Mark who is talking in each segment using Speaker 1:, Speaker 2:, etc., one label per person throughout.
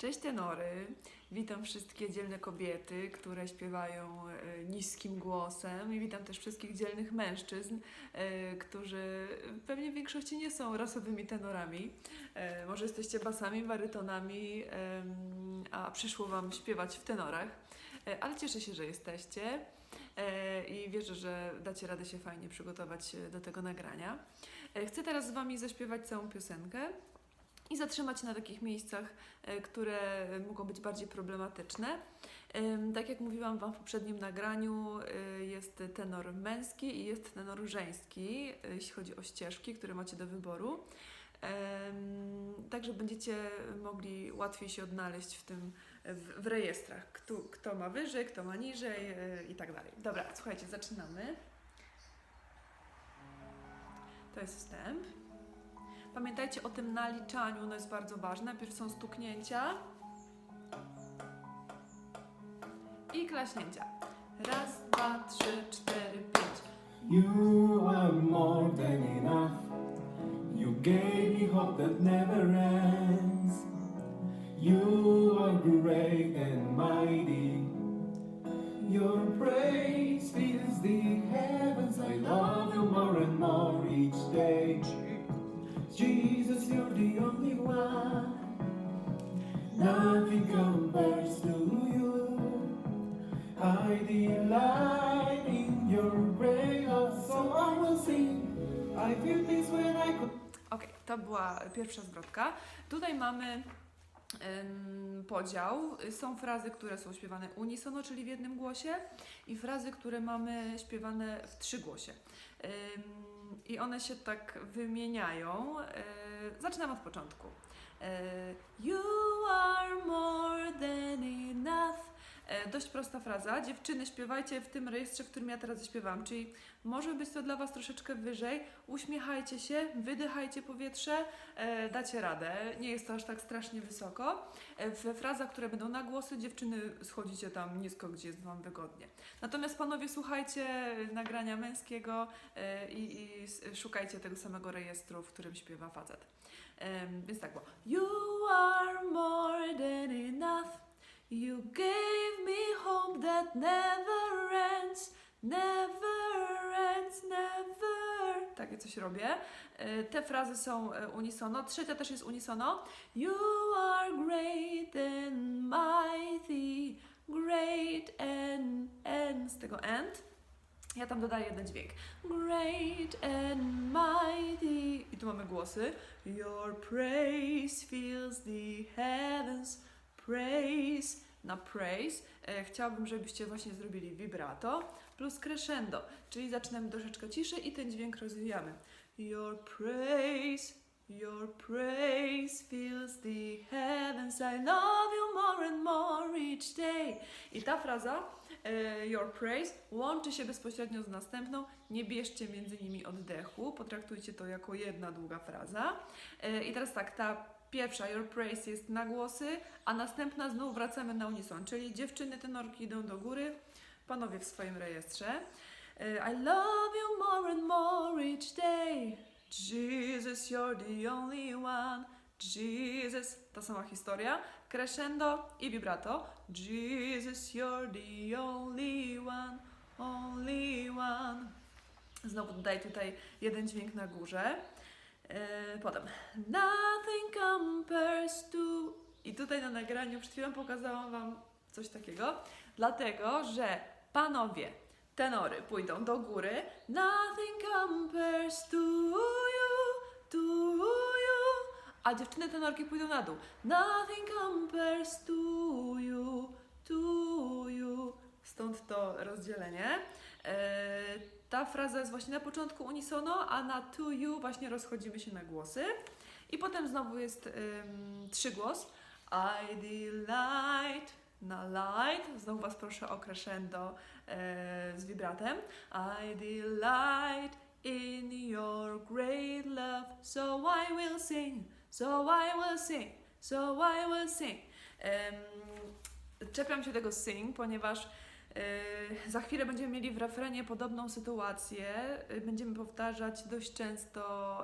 Speaker 1: Cześć tenory, witam wszystkie dzielne kobiety, które śpiewają niskim głosem i witam też wszystkich dzielnych mężczyzn, którzy pewnie w większości nie są rasowymi tenorami. Może jesteście basami, barytonami, a przyszło Wam śpiewać w tenorach, ale cieszę się, że jesteście i wierzę, że dacie radę się fajnie przygotować do tego nagrania. Chcę teraz z Wami zaśpiewać całą piosenkę i zatrzymać na takich miejscach, które mogą być bardziej problematyczne. Tak jak mówiłam Wam w poprzednim nagraniu, jest tenor męski i jest tenor żeński, jeśli chodzi o ścieżki, które macie do wyboru. Także będziecie mogli łatwiej się odnaleźć w rejestrach, kto ma wyżej, kto ma niżej i tak dalej. Dobra, słuchajcie, zaczynamy. To jest wstęp. Pamiętajcie o tym naliczaniu, ono jest bardzo ważne. Najpierw są stuknięcia i klaśnięcia. Raz, dwa, trzy, cztery, pięć.
Speaker 2: You are more than enough. You gave me hope that never ends. You are great and mighty. Your praise fills the heavens. I love you more and more each day. Jesus, you're the only one. Nothing compares to you. I delight in your great love, so I will sing. I feel peace when I could.
Speaker 1: Ok, to była pierwsza zwrotka. Tutaj mamy podział. Są frazy, które są śpiewane unisono, czyli w jednym głosie, i frazy, które mamy śpiewane w trzygłosie. I one się tak wymieniają. Zaczynam od początku. You are more than enough. Dość prosta fraza. Dziewczyny, śpiewajcie w tym rejestrze, w którym ja teraz zaśpiewam, czyli może być to dla Was troszeczkę wyżej. Uśmiechajcie się, wydychajcie powietrze, dacie radę. Nie jest to aż tak strasznie wysoko. W frazach, które będą na głosy, dziewczyny schodzicie tam nisko, gdzie jest Wam wygodnie. Natomiast panowie, słuchajcie nagrania męskiego i szukajcie tego samego rejestru, w którym śpiewa facet. Więc tak było. You are more than enough. You gave me hope that never ends, never ends, never. Takie coś robię. Te frazy są unisono. Trzecia też jest unisono. You are great and mighty, great and z tego and. Ja tam dodaję jeden dźwięk. Great and mighty. I tu mamy głosy. Your praise fills the heavens. Praise na praise. Chciałabym, żebyście właśnie zrobili vibrato plus crescendo, czyli zaczynamy troszeczkę ciszej i ten dźwięk rozwijamy. Your praise fills the heavens. I love you more and more each day. I ta fraza, your praise, łączy się bezpośrednio z następną. Nie bierzcie między nimi oddechu. Potraktujcie to jako jedna długa fraza. I teraz tak, ta pierwsza, your praise, jest na głosy, a następna znowu wracamy na unison, czyli dziewczyny, tenorki idą do góry, panowie w swoim rejestrze. I love you more and more each day. Jesus, you're the only one. Jesus, ta sama historia. Crescendo i vibrato. Jesus, you're the only one, only one. Znowu dodaję tutaj jeden dźwięk na górze. Potem nothing compares to. I tutaj na nagraniu przed chwilą pokazałam Wam coś takiego, dlatego że panowie tenory pójdą do góry. Nothing compares to you, a dziewczyny tenorki pójdą na dół. Nothing compares to you. Stąd to rozdzielenie. Ta fraza jest właśnie na początku unisono, a na to you właśnie rozchodzimy się na głosy. I potem znowu jest trzygłos. I delight na light. Znowu Was proszę o crescendo z vibratem. I delight in your great love, so I will sing, so I will sing, so I will sing. Czepiam się tego sing, ponieważ za chwilę będziemy mieli w refrenie podobną sytuację. Będziemy powtarzać dość często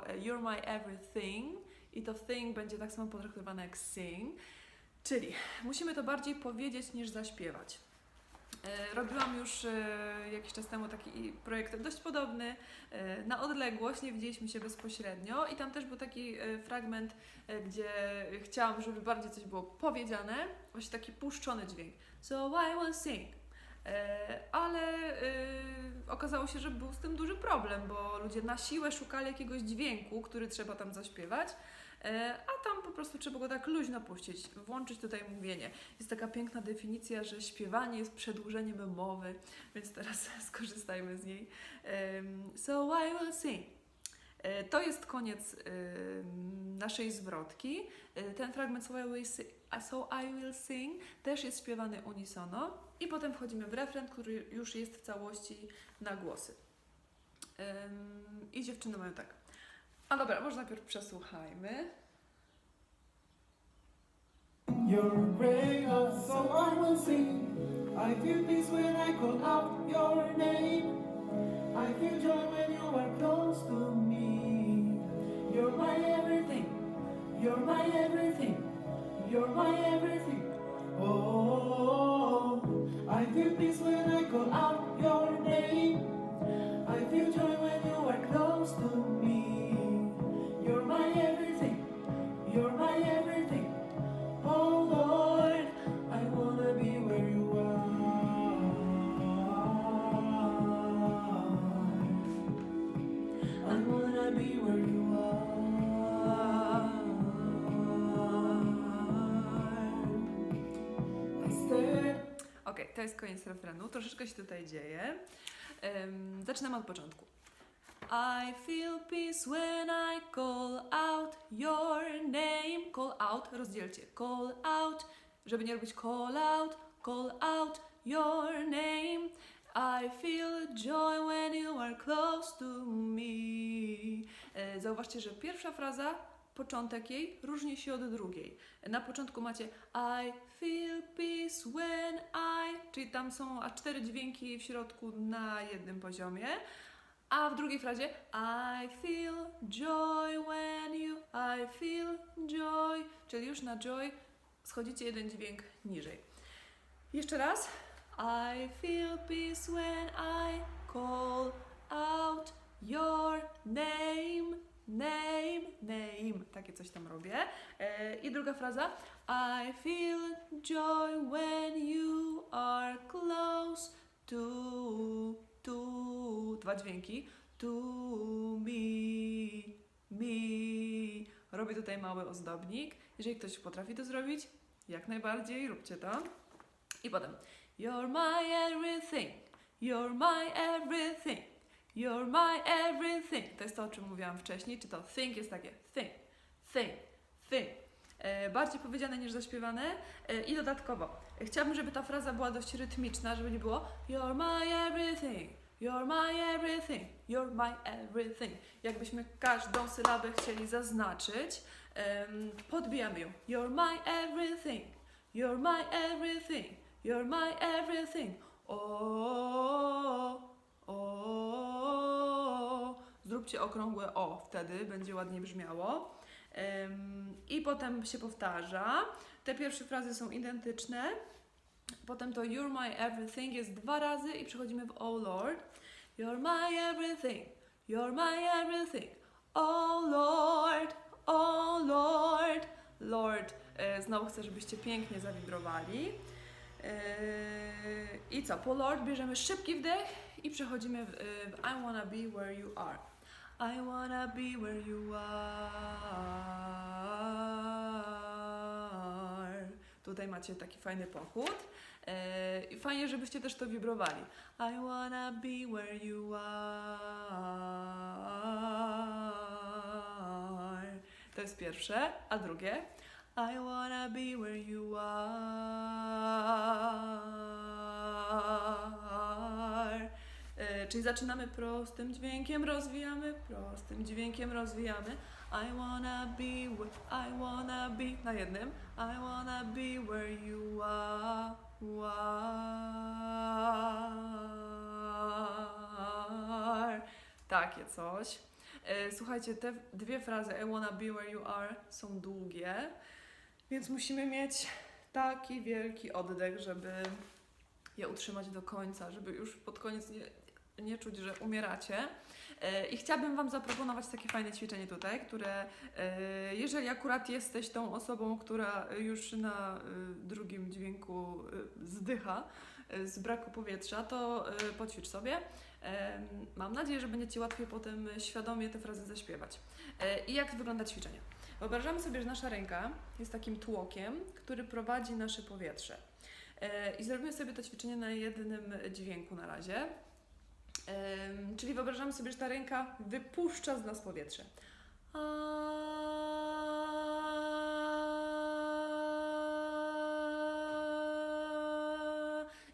Speaker 1: You're my everything i to thing będzie tak samo potraktowane jak sing. Czyli musimy to bardziej powiedzieć niż zaśpiewać. Robiłam już jakiś czas temu taki projekt dość podobny, na odległość, nie widzieliśmy się bezpośrednio i tam też był taki fragment, gdzie chciałam, żeby bardziej coś było powiedziane, właśnie taki puszczony dźwięk. So I will sing. Ale okazało się, że był z tym duży problem, bo ludzie na siłę szukali jakiegoś dźwięku, który trzeba tam zaśpiewać, a tam po prostu trzeba go tak luźno puścić, włączyć tutaj mówienie. Jest taka piękna definicja, że śpiewanie jest przedłużeniem mowy, więc teraz skorzystajmy z niej. So I will sing. To jest koniec naszej zwrotki. Ten fragment so I will sing też jest śpiewany unisono i potem wchodzimy w refren, który już jest w całości na głosy. I dziewczyny mają tak. A dobra, może najpierw przesłuchajmy.
Speaker 2: You're great, oh, so I will sing. I feel peace when I call out your name. I feel joy when you are close to me. You're my everything. You're my everything. You're my everything. Oh, I feel peace when I call out your name. I feel joy when you are close to me. You're my everything. You're my everything. Oh Lord, I wanna be where you are. I wanna be where you are. I stay.
Speaker 1: Okej, to jest koniec refrenu, troszeczkę się tutaj dzieje. Zaczynamy od początku. I feel peace when I call out your name. Call out, rozdzielcie. Call out, żeby nie robić call out your name. I feel joy when you are close to me. Zauważcie, że pierwsza fraza, początek jej różni się od drugiej. Na początku macie I feel peace when czyli tam są aż 4 dźwięki w środku na jednym poziomie. A w drugiej frazie I feel joy when you, I feel joy, czyli już na joy schodzicie jeden dźwięk niżej. Jeszcze raz. I feel peace when I call out your name, name. Takie coś tam robię. I druga fraza. I feel joy when you are close to 2 dźwięki. To me. Robię tutaj mały ozdobnik. Jeżeli ktoś potrafi to zrobić, jak najbardziej, róbcie to. I potem You're my everything, you're my everything, you're my everything. To jest to, o czym mówiłam wcześniej, czy to think jest takie think. Bardziej powiedziane niż zaśpiewane. I dodatkowo chciałabym, żeby ta fraza była dość rytmiczna, żeby nie było You're my everything, you're my everything, you're my everything. Jakbyśmy każdą sylabę chcieli zaznaczyć, podbijamy ją. You're my everything, you're my everything, you're my everything. O. Zróbcie okrągłe o, wtedy będzie ładnie brzmiało. I potem się powtarza. Te pierwsze frazy są identyczne. Potem to you're my everything jest 2 razy i przechodzimy w oh Lord. You're my everything, you're my everything. Oh Lord, oh Lord, Lord. Znowu chcę, żebyście pięknie zawibrowali. I co? Po Lord bierzemy szybki wdech i przechodzimy w I wanna be where you are. I wanna be where you are. Tutaj macie taki fajny pochód. I fajnie, żebyście też to wibrowali. I wanna be where you are. To jest pierwsze. A drugie? I wanna be where you are. Czyli zaczynamy prostym dźwiękiem, rozwijamy, prostym dźwiękiem rozwijamy. I wanna be na jednym. I wanna be where you are. Takie coś. Słuchajcie, te 2 frazy I wanna be where you are są długie, więc musimy mieć taki wielki oddech, żeby je utrzymać do końca, żeby już pod koniec nie czuć, że umieracie. I chciałabym Wam zaproponować takie fajne ćwiczenie tutaj, które jeżeli akurat jesteś tą osobą, która już na drugim dźwięku zdycha z braku powietrza, to poćwicz sobie. Mam nadzieję, że będzie Ci łatwiej potem świadomie te frazy zaśpiewać. I jak wygląda ćwiczenie? Wyobrażamy sobie, że nasza ręka jest takim tłokiem, który prowadzi nasze powietrze. I zrobimy sobie to ćwiczenie na jednym dźwięku na razie. Czyli wyobrażamy sobie, że ta ręka wypuszcza z nas powietrze.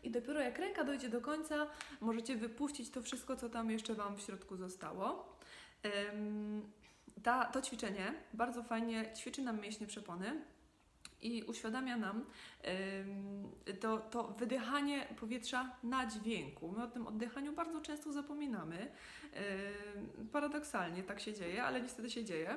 Speaker 1: I dopiero jak ręka dojdzie do końca, możecie wypuścić to wszystko, co tam jeszcze Wam w środku zostało. To ćwiczenie bardzo fajnie ćwiczy nam mięśnie przepony i uświadamia nam to wydychanie powietrza na dźwięku. My o tym oddychaniu bardzo często zapominamy. Paradoksalnie tak się dzieje, ale niestety się dzieje.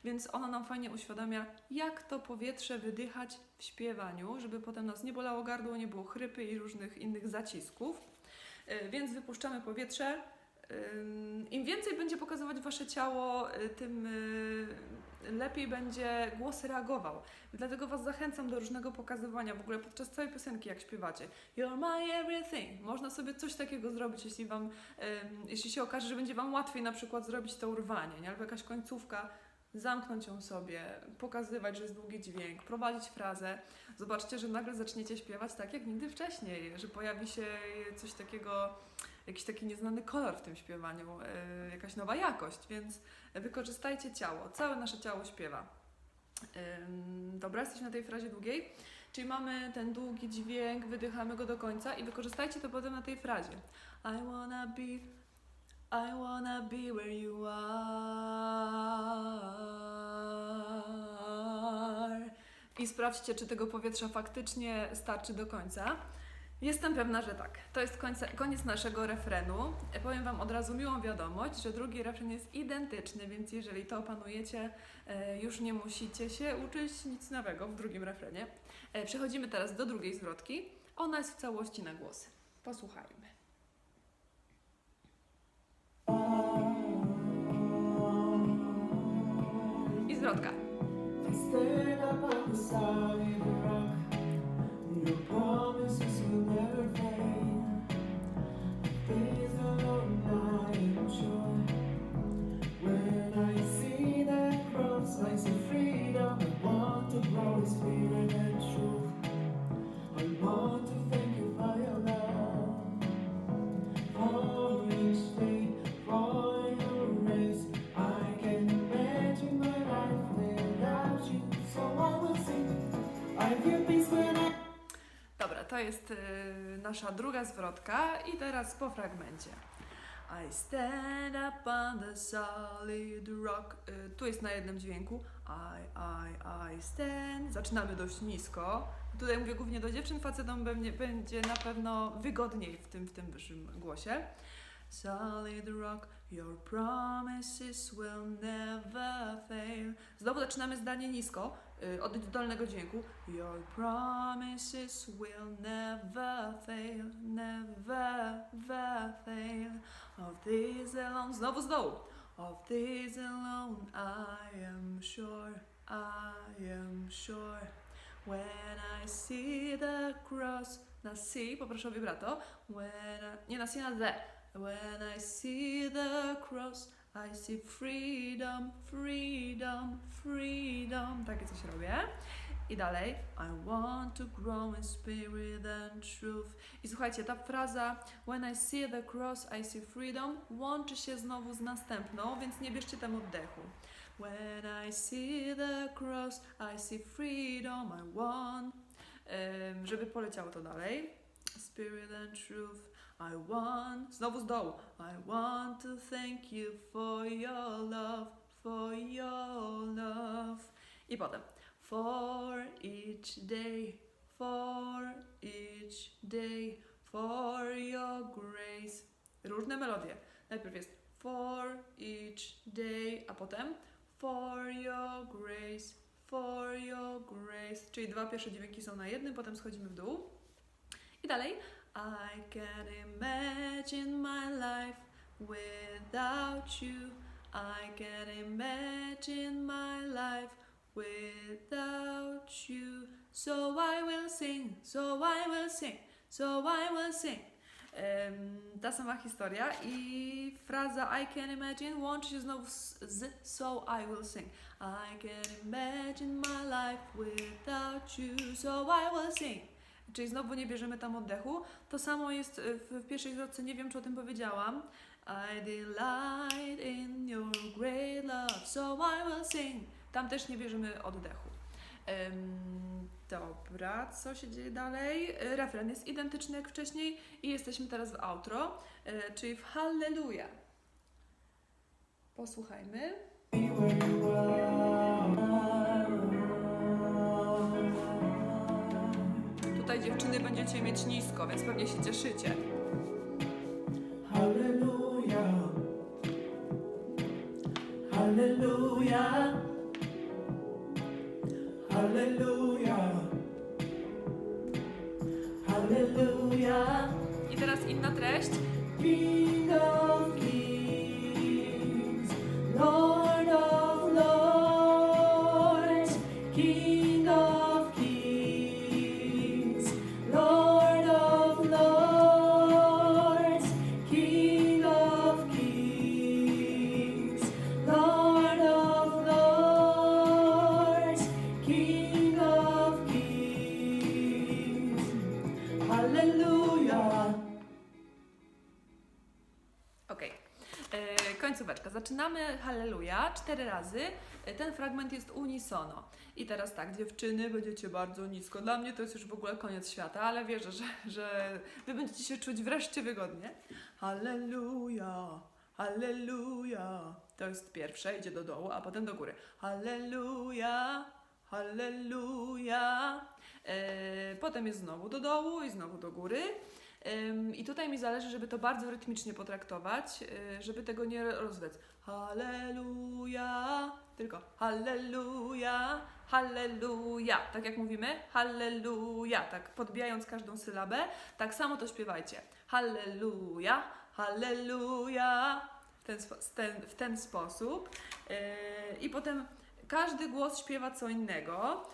Speaker 1: Więc ono nam fajnie uświadamia, jak to powietrze wydychać w śpiewaniu, żeby potem nas nie bolało gardło, nie było chrypy i różnych innych zacisków. Więc wypuszczamy powietrze. Im więcej będzie pokazywać Wasze ciało, tym lepiej będzie głos reagował. Dlatego Was zachęcam do różnego pokazywania w ogóle podczas całej piosenki, jak śpiewacie. You're my everything. Można sobie coś takiego zrobić, jeśli się okaże, że będzie Wam łatwiej na przykład zrobić to urwanie, nie? Albo jakaś końcówka, zamknąć ją sobie, pokazywać, że jest długi dźwięk, prowadzić frazę. Zobaczcie, że nagle zaczniecie śpiewać tak jak nigdy wcześniej, że pojawi się coś takiego, jakiś taki nieznany kolor w tym śpiewaniu, jakaś nowa jakość, więc wykorzystajcie ciało. Całe nasze ciało śpiewa. Dobra, jesteśmy na tej frazie długiej, czyli mamy ten długi dźwięk, wydychamy go do końca i wykorzystajcie to potem na tej frazie. I wanna be where you are. I sprawdźcie, czy tego powietrza faktycznie starczy do końca. Jestem pewna, że tak. To jest koniec naszego refrenu. Powiem Wam od razu miłą wiadomość, że drugi refren jest identyczny, więc jeżeli to opanujecie, już nie musicie się uczyć nic nowego w drugim refrenie. Przechodzimy teraz do drugiej zwrotki. Ona jest w całości na głosy. Posłuchajmy. I zwrotka.
Speaker 2: Stand up on the solid rock. Your promises will never fail. Days alone, I am sure. When I see that cross, I see freedom. I want to grow in spirit and truth. I want to thank you for your love, for each day, for your grace. I can imagine my life without you, so I will sing. I feel peace when I.
Speaker 1: Dobra, to jest nasza druga zwrotka i teraz po fragmencie. I stand up on the solid rock. Tu jest na jednym dźwięku. I stand. Zaczynamy dość nisko. Tutaj mówię głównie do dziewczyn, facetom będzie na pewno wygodniej w tym wyższym głosie. Solid rock, your promises will never fail. Znowu zaczynamy zdanie nisko, od dolnego dźwięku. Your promises will never fail, never fail. Of this alone, znowu z dołu. Of this alone I am sure, I am sure. When I see the cross, na C, poproszę o vibrato. Nie na C, na D. When I see the cross, I see freedom, freedom, freedom. Takie coś robię. I dalej. I want to grow in spirit and truth. I słuchajcie, ta fraza when I see the cross, I see freedom łączy się znowu z następną, więc nie bierzcie tam oddechu. When I see the cross, I see freedom, I want. Żeby poleciało to dalej. Spirit and truth. I want, znowu z dołu. I want to thank you for your love, for your love. I potem. For each day, for each day, for your grace. Różne melodie. Najpierw jest for each day, a potem for your grace, for your grace. Czyli dwa pierwsze dźwięki są na jednym, potem schodzimy w dół. I dalej. I can't imagine my life without you. I can't imagine my life without you. So I will sing, so I will sing, so I will sing. Ta sama historia i fraza I can imagine łączy się znowu z so I will sing. I can imagine my life without you, so I will sing. Czyli znowu nie bierzemy tam oddechu. To samo jest w pierwszej zwrotce, nie wiem czy o tym powiedziałam. I delight in your great love, so I will sing. Tam też nie bierzemy oddechu. Dobra, co się dzieje dalej? Refren jest identyczny jak wcześniej i jesteśmy teraz w outro, czyli w Hallelujah. Posłuchajmy. Tutaj dziewczyny będziecie mieć nisko, więc pewnie się cieszycie.
Speaker 2: Hallelujah. Hallelujah. Hallelujah. Hallelujah.
Speaker 1: I teraz inna treść.
Speaker 2: King of kings, Lord of lords, King of kings, Lord of lords, King of kings, Lord of lords, King of kings. Hallelujah.
Speaker 1: Okej. Końcóweczka. Zaczynamy Halleluja 4 razy. Ten fragment jest unisono. I teraz tak, dziewczyny, będziecie bardzo nisko. Dla mnie to jest już w ogóle koniec świata, ale wierzę, że wy będziecie się czuć wreszcie wygodnie. Halleluja, halleluja. To jest pierwsze, idzie do dołu, a potem do góry. Halleluja, halleluja. Potem jest znowu do dołu i znowu do góry. I tutaj mi zależy, żeby to bardzo rytmicznie potraktować, żeby tego nie rozwlec. Halleluja, tylko halleluja, halleluja. Tak jak mówimy, halleluja, tak podbijając każdą sylabę. Tak samo to śpiewajcie. Halleluja, halleluja. W ten sposób. I potem każdy głos śpiewa co innego.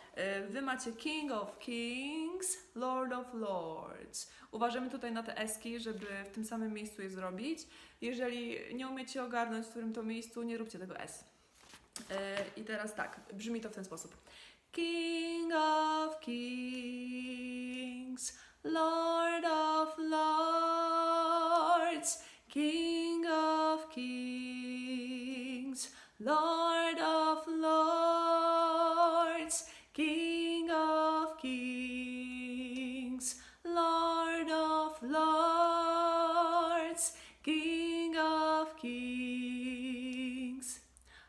Speaker 1: Wy macie King of Kings, Lord of Lords. Uważamy tutaj na te eski, żeby w tym samym miejscu je zrobić. Jeżeli nie umiecie ogarnąć, w którym to miejscu, nie róbcie tego S. I teraz tak, brzmi to w ten sposób. King of Kings, Lord of Lords, King of Kings, Lord of Lords, King of Kings, Lord of Lords, King of Kings.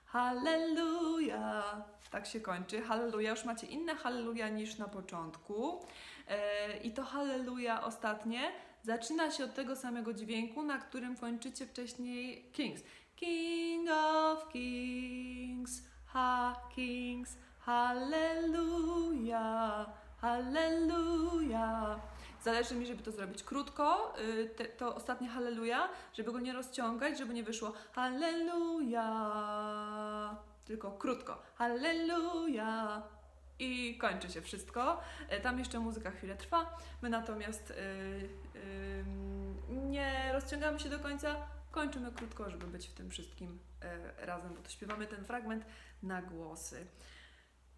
Speaker 1: Hallelujah. Tak się kończy. Hallelujah. Już macie inne hallelujah niż na początku. I to hallelujah ostatnie zaczyna się od tego samego dźwięku, na którym kończycie wcześniej Kings. King of Kings, Kings, Hallelujah, Hallelujah. Zależy mi, żeby to zrobić krótko, to ostatnie Hallelujah, żeby go nie rozciągać, żeby nie wyszło Hallelujah, tylko krótko. Hallelujah. I kończy się wszystko. Tam jeszcze muzyka chwilę trwa. My natomiast nie rozciągamy się do końca. Kończymy krótko, żeby być w tym wszystkim razem, bo to śpiewamy ten fragment na głosy.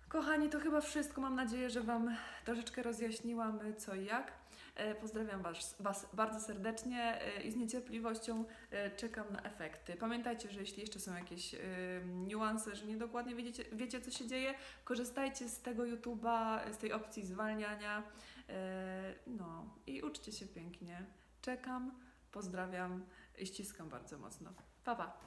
Speaker 1: Kochani, to chyba wszystko. Mam nadzieję, że Wam troszeczkę rozjaśniłam co i jak. Pozdrawiam Was bardzo serdecznie i z niecierpliwością czekam na efekty. Pamiętajcie, że jeśli jeszcze są jakieś niuanse, że niedokładnie wiecie co się dzieje, korzystajcie z tego YouTube'a, z tej opcji zwalniania. No i uczcie się pięknie. Czekam, pozdrawiam i ściskam bardzo mocno. Pa, pa!